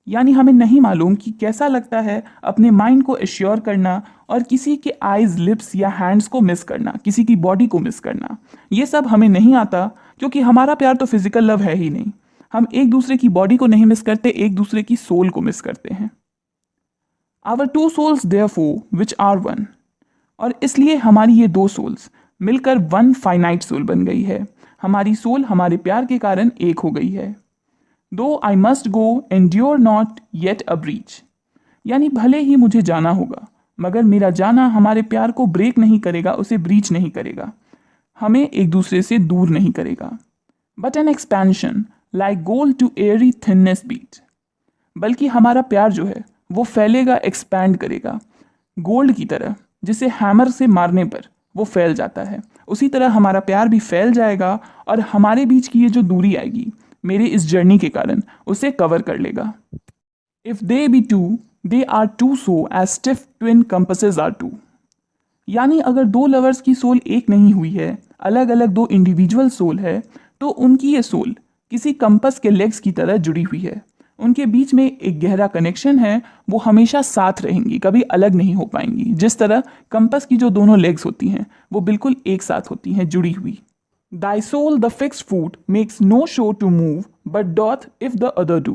यानी हमें नहीं मालूम कि कैसा लगता है अपने माइंड को एश्योर करना और किसी के आइज लिप्स या हैंड्स को मिस करना, किसी की बॉडी को मिस करना। ये सब हमें नहीं आता क्योंकि हमारा प्यार तो फिजिकल लव है ही नहीं। हम एक दूसरे की बॉडी को नहीं मिस करते, एक दूसरे की सोल को मिस करते हैं। Our two souls therefore which are one, और इसलिए हमारी ये दो सोल्स मिलकर वन फाइनाइट सोल बन गई है। हमारी सोल हमारे प्यार के कारण एक हो गई है। दो I must go endure not yet a breach, यानी भले ही मुझे जाना होगा मगर मेरा जाना हमारे प्यार को ब्रेक नहीं करेगा, उसे ब्रीच नहीं करेगा, हमें एक दूसरे से दूर नहीं करेगा। But an expansion like gold to airy thinness beat, बल्कि हमारा प्यार जो है वो फैलेगा, एक्सपैंड करेगा गोल्ड की तरह, जिसे हैमर से मारने पर वो फैल जाता है। उसी तरह हमारा प्यार भी फैल जाएगा और हमारे बीच की ये जो दूरी आएगी मेरे इस जर्नी के कारण उसे कवर कर लेगा। If they be two they are two so as stiff twin compasses are two, यानी अगर दो लवर्स की सोल एक नहीं हुई है, अलग अलग दो इंडिविजुअल सोल है, तो उनकी ये सोल किसी कंपस के लेग्स की तरह जुड़ी हुई है। उनके बीच में एक गहरा कनेक्शन है, वो हमेशा साथ रहेंगी, कभी अलग नहीं हो पाएंगी। जिस तरह कंपस की जो दोनों लेग्स होती हैं वो बिल्कुल एक साथ होती हैं, जुड़ी हुई। Thy soul the fixed foot makes no show to move but doth if the other do,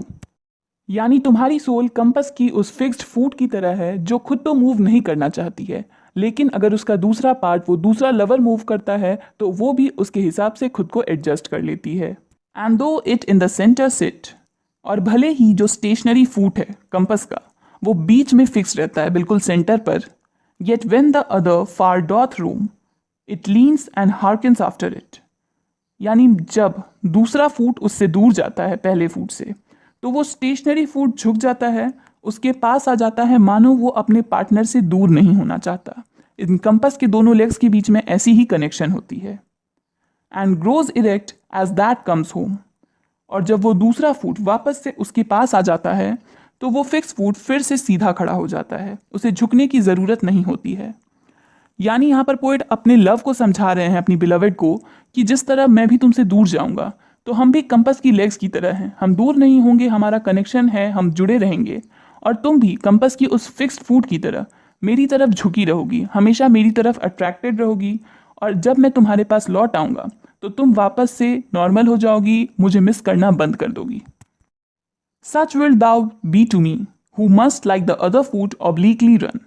यानी तुम्हारी सोल कंपस की उस फिक्स्ड फूट की तरह है जो खुद तो मूव नहीं करना चाहती है, लेकिन अगर उसका दूसरा पार्ट, वो दूसरा लवर मूव करता है तो वो भी उसके हिसाब से खुद को एडजस्ट कर लेती है। And though it in the centre sit, और भले ही जो स्टेशनरी फूट है कंपस का वो बीच में फिक्स रहता है, बिल्कुल सेंटर पर, yet when the other far doth roam it leans and hearkens after it, यानी जब दूसरा फूट उससे दूर जाता है पहले फूट से, तो वो स्टेशनरी फूट झुक जाता है, उसके पास आ जाता है, मानो वो अपने पार्टनर से दूर नहीं होना चाहता। इन कंपस के दोनों लेग्स के बीच में ऐसी ही कनेक्शन होती है। And grows erect as that comes home, और जब वो दूसरा फूट वापस से उसके पास आ जाता है तो वो फिक्स फूट फिर से सीधा खड़ा हो जाता है, उसे झुकने की ज़रूरत नहीं होती है। यानी यहाँ पर पोएट अपने लव को समझा रहे हैं, अपनी बिलवेड को, कि जिस तरह मैं भी तुमसे दूर जाऊंगा तो हम भी कंपस की लेग्स की तरह हैं, हम दूर नहीं होंगे, हमारा कनेक्शन है, हम जुड़े रहेंगे, और तुम भी कंपस की उस फिक्स्ड फूट की तरह मेरी तरफ झुकी रहोगी, हमेशा मेरी तरफ अट्रैक्टेड रहोगी, और जब मैं तुम्हारे पास लौट आऊँगा तो तुम वापस से नॉर्मल हो जाओगी, मुझे मिस करना बंद कर दोगी। Such will thou be to me who must like the other foot obliquely run,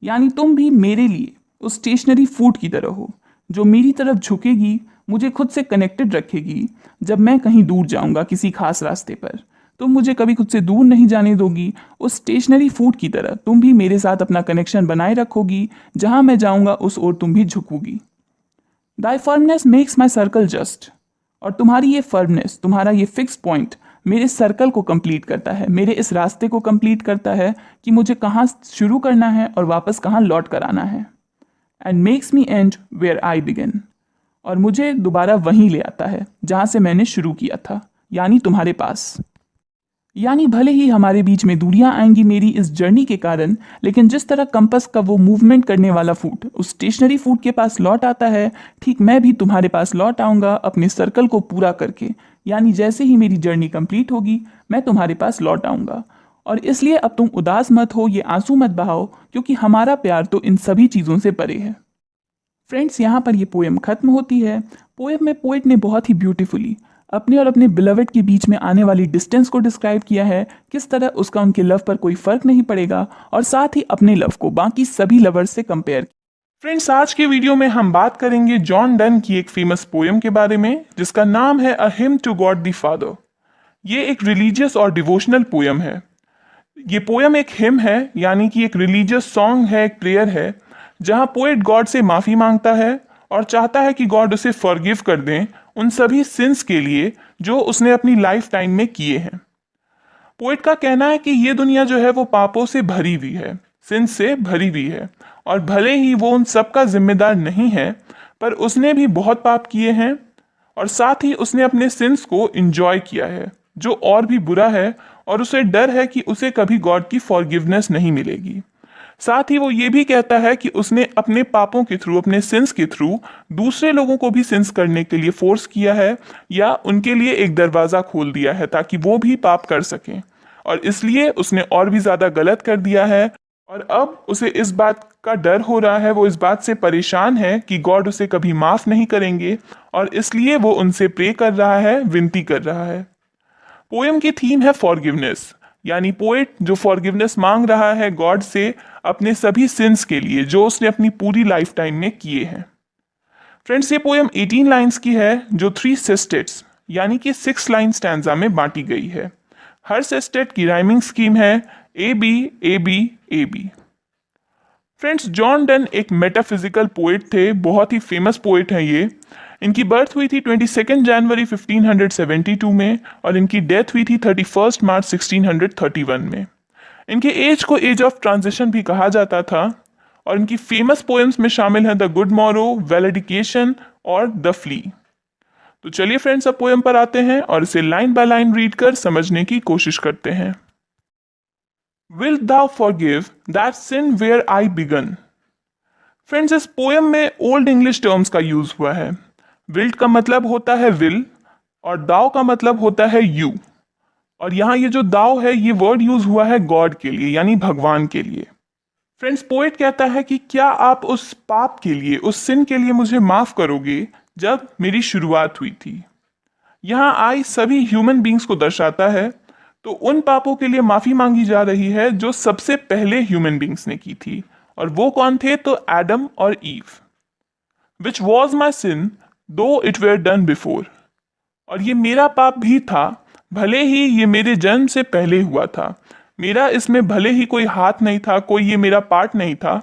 यानी तुम भी मेरे लिए उस स्टेशनरी फूट की तरह हो जो मेरी तरफ झुकेगी, मुझे खुद से कनेक्टेड रखेगी। जब मैं कहीं दूर जाऊंगा किसी खास रास्ते पर, तुम मुझे कभी खुद से दूर नहीं जाने दोगी। उस स्टेशनरी फूट की तरह तुम भी मेरे साथ अपना कनेक्शन बनाए रखोगी, जहां मैं जाऊंगा उस ओर तुम भी झुकोगी। Thy firmness makes my circle just, और तुम्हारी ये फर्मनेस, तुम्हारा ये फिक्स पॉइंट मेरे सर्कल को कंप्लीट करता है, मेरे इस रास्ते को कंप्लीट करता है कि मुझे कहाँ शुरू करना है और वापस कहाँ लौट कर आना है। And makes me end where I begin, और मुझे दोबारा वहीं ले आता है जहाँ से मैंने शुरू किया था, यानी तुम्हारे पास। यानी भले ही हमारे बीच में दूरियां आएंगी मेरी इस जर्नी के कारण, लेकिन जिस तरह कंपस का वो मूवमेंट करने वाला फूट उस स्टेशनरी फूट के पास लौट आता है, ठीक मैं भी तुम्हारे पास लौट आऊँगा अपने सर्कल को पूरा करके। यानी जैसे ही मेरी जर्नी कंप्लीट होगी मैं तुम्हारे पास लौट आऊँगा। और इसलिए अब तुम उदास मत हो, ये आंसू मत बहाओ, क्योंकि हमारा प्यार तो इन सभी चीज़ों से परे है। फ्रेंड्स, यहाँ पर ये पोएम खत्म होती है। पोएम में पोएट ने बहुत ही ब्यूटीफुली अपने और अपने बिलवेड के बीच में आने वाली डिस्टेंस को डिस्क्राइब किया है, किस तरह उसका उनके लव पर कोई फर्क नहीं पड़ेगा, और साथ ही अपने लव को बाकी सभी लवर्स से कंपेयर। फ्रेंड्स, आज के वीडियो में हम बात करेंगे जॉन डन की एक फेमस पोएम के बारे में जिसका नाम है a hymn to God the Father. ये एक रिलीजियस और डिवोशनल पोएम है। ये पोएम एक हिम है, यानी कि एक रिलीजियस सॉन्ग है, एक प्रेयर है, जहां पोएट गॉड से माफी मांगता है और चाहता है कि गॉड उसे फॉरगिव कर दें उन सभी सिंस के लिए जो उसने अपनी लाइफ टाइम में किए हैं। पोएट का कहना है कि ये दुनिया जो है वो पापों से भरी हुई है, सिंस से भरी हुई है, और भले ही वो उन सब का जिम्मेदार नहीं है, पर उसने भी बहुत पाप किए हैं और साथ ही उसने अपने सिंस को एंजॉय किया है, जो और भी बुरा है, और उसे डर है कि उसे कभी गॉड की फॉरगिवनेस नहीं मिलेगी। साथ ही वो ये भी कहता है कि उसने अपने पापों के थ्रू, अपने सिंस के थ्रू दूसरे लोगों को भी सिंस करने के लिए फोर्स किया है या उनके लिए एक दरवाज़ा खोल दिया है ताकि वो भी पाप कर सकें, और इसलिए उसने और भी ज़्यादा गलत कर दिया है। और अब उसे इस बात का डर हो रहा है, वो इस बात से परेशान है कि गॉड उसे कभी माफ़ नहीं करेंगे, और इसलिए वो उनसे प्रे कर रहा है, विनती कर रहा है। पोएम की थीम है फॉरगिवनेस, यानी पोएट जो फॉरगिवनेस मांग रहा है गॉड से अपने सभी सिंस के लिए जो उसने अपनी पूरी लाइफ टाइम में किए हैं। फ्रेंड्स, ये पोएम 18 लाइंस की है जो 3 सेस्टेट्स यानी कि 6 लाइन स्टैंजा में बांटी गई है। हर सेस्टेट की राइमिंग स्कीम है A B A B A B. Friends, John Donne एक मेटाफिजिकल पोएट थे, बहुत ही फेमस पोएट हैं ये। इनकी बर्थ हुई थी 22 जनवरी 1572 में और इनकी डेथ हुई थी 31 मार्च 1631 में। इनके एज को एज ऑफ ट्रांजिशन भी कहा जाता था, और इनकी फेमस पोएम्स में शामिल हैं द गुड मॉरो, वेलेडिकेशन और द फ्ली। तो चलिए फ्रेंड्स, अब पोएम पर आते हैं और इसे लाइन बाय लाइन रीड कर समझने की कोशिश करते हैं। Wilt thou forgive that sin where I begun? Friends, इस पोएम में ओल्ड इंग्लिश टर्म्स का यूज हुआ है। विल्ट का मतलब होता है विल और दाव का मतलब होता है यू, और यहाँ ये जो दाव है ये वर्ड यूज हुआ है गॉड के लिए, यानी भगवान के लिए। फ्रेंड्स, पोएट कहता है कि क्या आप उस पाप के लिए, उस सिन के लिए मुझे माफ करोगे जब मेरी शुरुआत हुई थी। यहाँ आई सभी ह्यूमन बींग्स को दर्शाता है, तो उन पापों के लिए माफी मांगी जा रही है जो सबसे पहले ह्यूमन बींग्स ने की थी, और वो कौन थे? तो एडम और ईव। विच वॉज माई सिन दो इट वेयर डन बिफोर, और ये मेरा पाप भी था, भले ही ये मेरे जन्म से पहले हुआ था। मेरा इसमें भले ही कोई हाथ नहीं था, कोई ये मेरा पार्ट नहीं था,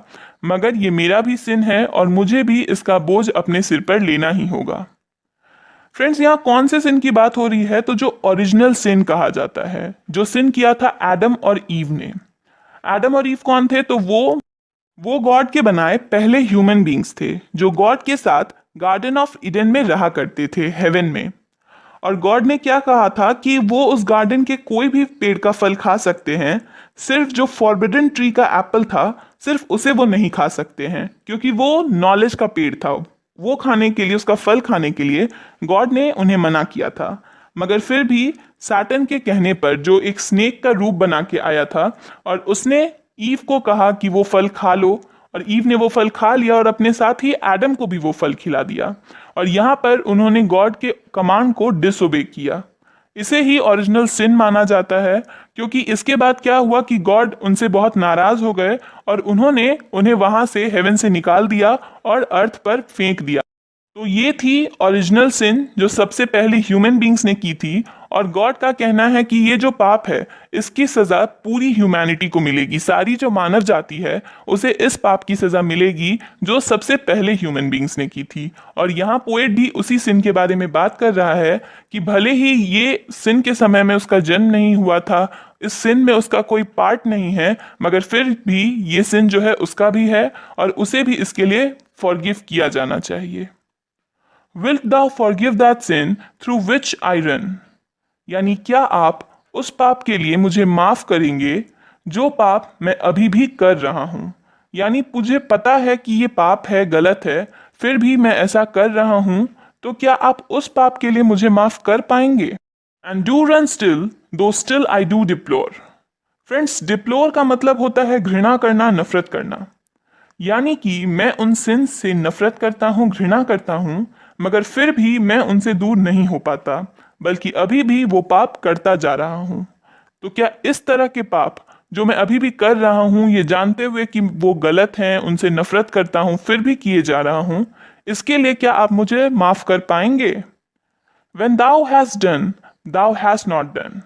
मगर ये मेरा भी सिन है और मुझे भी इसका बोझ अपने सिर पर लेना ही होगा। फ्रेंड्स, यहाँ कौन से सिन की बात हो रही है? तो जो ओरिजिनल सिन कहा जाता है, जो सिन किया था एडम और ईव ने। एडम और ईव कौन थे? तो वो गॉड के बनाए पहले ह्यूमन बींग्स थे जो गॉड के साथ गार्डन ऑफ ईडन में रहा करते थे, हेवन में। और गॉड ने क्या कहा था कि वो उस गार्डन के कोई भी पेड़ का फल खा सकते हैं, सिर्फ जो फॉरबिडन ट्री का एप्पल था सिर्फ उसे वो नहीं खा सकते हैं, क्योंकि वो नॉलेज का पेड़ था। वो खाने के लिए, उसका फल खाने के लिए गॉड ने उन्हें मना किया था। मगर फिर भी सैटर्न के कहने पर, जो एक स्नेक का रूप बना के आया था, और उसने ईव को कहा कि वो फल खा लो, और ईव ने वो फल खा लिया और अपने साथ ही एडम को भी वो फल खिला दिया। और यहाँ पर उन्होंने गॉड के कमांड को डिसोबे किया। इसे ही ओरिजिनल सिन माना जाता है, क्योंकि इसके बाद क्या हुआ कि गॉड उनसे बहुत नाराज हो गए और उन्होंने उन्हें वहां से, हेवन से निकाल दिया और अर्थ पर फेंक दिया। तो ये थी ओरिजिनल सिन जो सबसे पहले ह्यूमन बींग्स ने की थी, और गॉड का कहना है कि ये जो पाप है इसकी सजा पूरी ह्यूमैनिटी को मिलेगी। सारी जो मानव जाति है उसे इस पाप की सजा मिलेगी जो सबसे पहले ह्यूमन बींग्स ने की थी। और यहाँ पोएट भी उसी सिन के बारे में बात कर रहा है कि भले ही ये सिन के समय में उसका जन्म नहीं हुआ था, इस सिन में उसका कोई पार्ट नहीं है, मगर फिर भी ये सिन जो है उसका भी है और उसे भी इसके लिए फॉरगिव किया जाना चाहिए। Wilt thou forgive that sin through which I run? यानी क्या आप उस पाप के लिए मुझे माफ करेंगे जो पाप मैं अभी भी कर रहा हूं। यानी मुझे पता है कि ये पाप है, गलत है, फिर भी मैं ऐसा कर रहा हूं, तो क्या आप उस पाप के लिए मुझे माफ कर पाएंगे? And do run still, though still I do deplore. Friends, deplore का मतलब होता है घृणा करना, नफरत करना। यानी कि मैं उन सिंस से नफरत करता हूँ, घृणा करता हूँ, मगर फिर भी मैं उनसे दूर नहीं हो पाता, बल्कि अभी भी वो पाप करता जा रहा हूँ। तो क्या इस तरह के पाप जो मैं अभी भी कर रहा हूँ, ये जानते हुए कि वो गलत हैं, उनसे नफरत करता हूँ, फिर भी किए जा रहा हूँ, इसके लिए क्या आप मुझे माफ कर पाएंगे? When thou hast done, thou hast not done.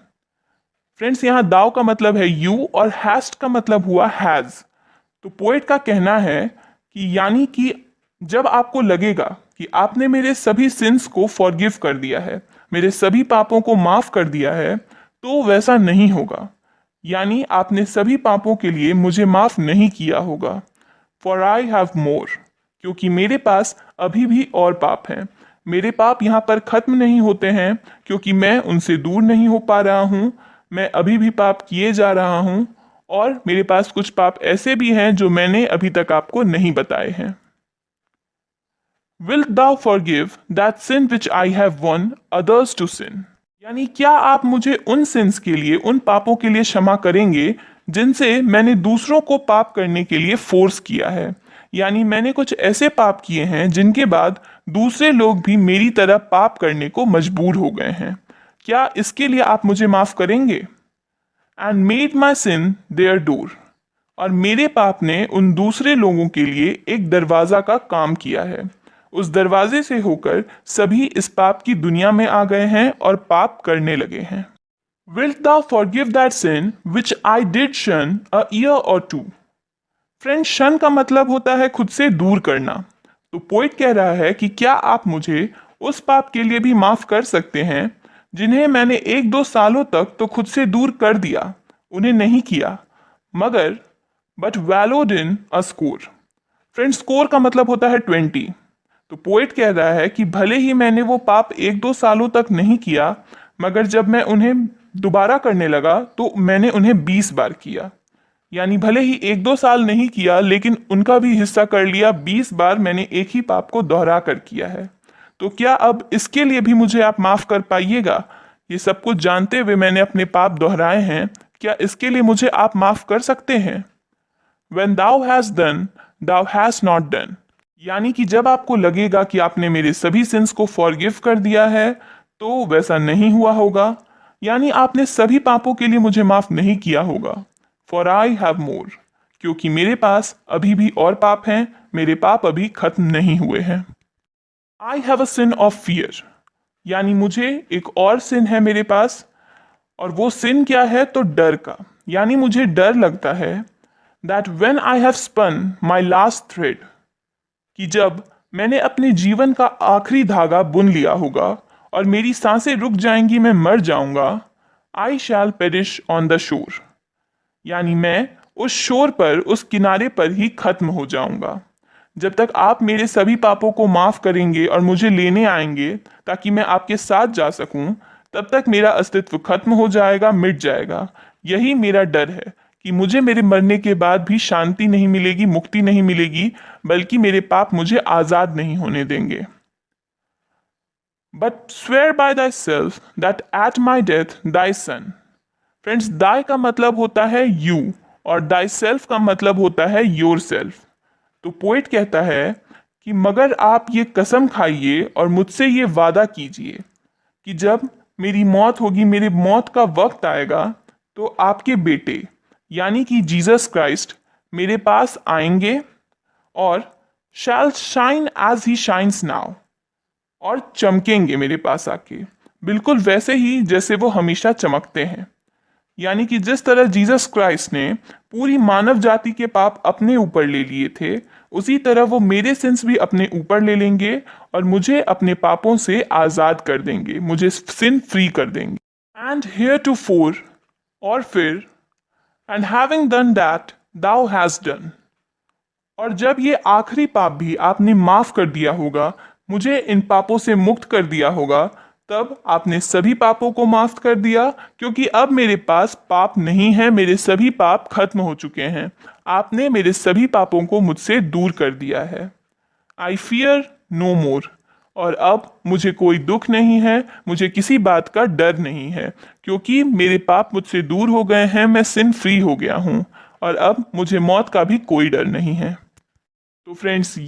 Friends, यहाँ दाव का मतलब है यू और हैस्ट का मतलब हुआ हैज। तो पोएट का कहना है कि यानी कि जब आपको लगेगा कि आपने मेरे सभी सिंस को फॉरगिव कर दिया है, मेरे सभी पापों को माफ कर दिया है, तो वैसा नहीं होगा। यानी आपने सभी पापों के लिए मुझे माफ नहीं किया होगा। फॉर आई हैव मोर, क्योंकि मेरे पास अभी भी और पाप हैं। मेरे पाप यहाँ पर खत्म नहीं होते हैं, क्योंकि मैं उनसे दूर नहीं हो पा रहा हूँ। मैं अभी भी पाप किए जा रहा हूँ, और मेरे पास कुछ पाप ऐसे भी हैं जो मैंने अभी तक आपको नहीं बताए हैं। Wilt thou forgive that sin which I have won others to sin? यानी क्या आप मुझे उन सिंस के लिए, उन पापों के लिए क्षमा करेंगे जिनसे मैंने दूसरों को पाप करने के लिए फोर्स किया है। यानी मैंने कुछ ऐसे पाप किए हैं जिनके बाद दूसरे लोग भी मेरी तरह पाप करने को मजबूर हो गए हैं। क्या इसके लिए आप मुझे माफ करेंगे? And made my sin their door, और मेरे पाप ने उन दूसरे लोगों के लिए एक दरवाजा का काम किया है। उस दरवाजे से होकर सभी इस पाप की दुनिया में आ गए हैं और पाप करने लगे हैं। Wilt thou forgive that sin which I did shun a year or two? Friend, शन का मतलब होता है खुद से दूर करना। तो पोइट कह रहा है कि क्या आप मुझे उस पाप के लिए भी माफ कर सकते हैं जिन्हें मैंने 1-2 सालों तक तो खुद से दूर कर दिया, उन्हें नहीं किया, मगर but wallowed in a score. Friend, score का मतलब होता है 20। तो पोएट कह रहा है कि भले ही मैंने वो पाप 1-2 सालों तक नहीं किया, मगर जब मैं उन्हें दोबारा करने लगा तो मैंने उन्हें 20 बार किया। यानी भले ही 1-2 साल नहीं किया, लेकिन उनका भी हिस्सा कर लिया। 20 बार मैंने एक ही पाप को दोहरा कर किया है। तो क्या अब इसके लिए भी मुझे आप माफ कर पाइएगा? ये सब कुछ जानते हुए मैंने अपने पाप दोहराए हैं, क्या इसके लिए मुझे आप माफ कर सकते हैं? When thou hast done, thou hast not done. यानी कि जब आपको लगेगा कि आपने मेरे सभी सिंस को फॉरगिव कर दिया है, तो वैसा नहीं हुआ होगा। यानी आपने सभी पापों के लिए मुझे माफ नहीं किया होगा। फॉर आई हैव मोर, क्योंकि मेरे पास अभी भी और पाप हैं, मेरे पाप अभी खत्म नहीं हुए हैं। I have a sin of fear, यानी मुझे एक और सिन है मेरे पास, और वो सिन क्या है? तो डर का। यानी मुझे डर लगता है that when I have spun my last thread, कि जब मैंने अपने जीवन का आखिरी धागा बुन लिया होगा और मेरी सांसें रुक जाएंगी, मैं मर जाऊंगा, I shall perish on the shore, यानी मैं उस शोर पर, उस किनारे पर ही खत्म हो जाऊंगा। जब तक आप मेरे सभी पापों को माफ करेंगे और मुझे लेने आएंगे ताकि मैं आपके साथ जा सकूं, तब तक मेरा अस्तित्व खत्म हो जाएगा, मिट जाएगा। यही मेरा डर है कि मुझे मेरे मरने के बाद भी शांति नहीं मिलेगी, मुक्ति नहीं मिलेगी, बल्कि मेरे पाप मुझे आजाद नहीं होने देंगे। But swear by thyself that at my death thy sun. Friends, thy का मतलब होता है यू और दाई सेल्फ का मतलब होता है योर सेल्फ। तो पोएट कहता है कि मगर आप ये कसम खाइए और मुझसे ये वादा कीजिए कि जब मेरी मौत होगी, मेरी मौत का वक्त आएगा, तो आपके बेटे यानी कि जीसस क्राइस्ट मेरे पास आएंगे और shall shine as he shines now, और चमकेंगे मेरे पास आके, बिल्कुल वैसे ही जैसे वो हमेशा चमकते हैं। यानी कि जिस तरह जीसस क्राइस्ट ने पूरी मानव जाति के पाप अपने ऊपर ले लिए थे, उसी तरह वो मेरे सिंस भी अपने ऊपर ले लेंगे और मुझे अपने पापों से आज़ाद कर देंगे, मुझे सिन फ्री कर देंगे। एंड हियर टू फोर, और फिर and having done that thou has done, और जब ये आखिरी पाप भी आपने माफ कर दिया होगा, मुझे इन पापों से मुक्त कर दिया होगा, तब आपने सभी पापों को माफ कर दिया, क्योंकि अब मेरे पास पाप नहीं है, मेरे सभी पाप खत्म हो चुके हैं। आपने मेरे सभी पापों को मुझसे दूर कर दिया है। आई फियर नो मोर, और अब मुझे कोई दुख नहीं है, मुझे किसी बात का डर नहीं है, क्योंकि मेरे पाप मुझसे दूर हो गए हैं, मैं सिन फ्री हो गया हूँ, और अब मुझे मौत का भी कोई डर नहीं है। तो फ्रेंड्स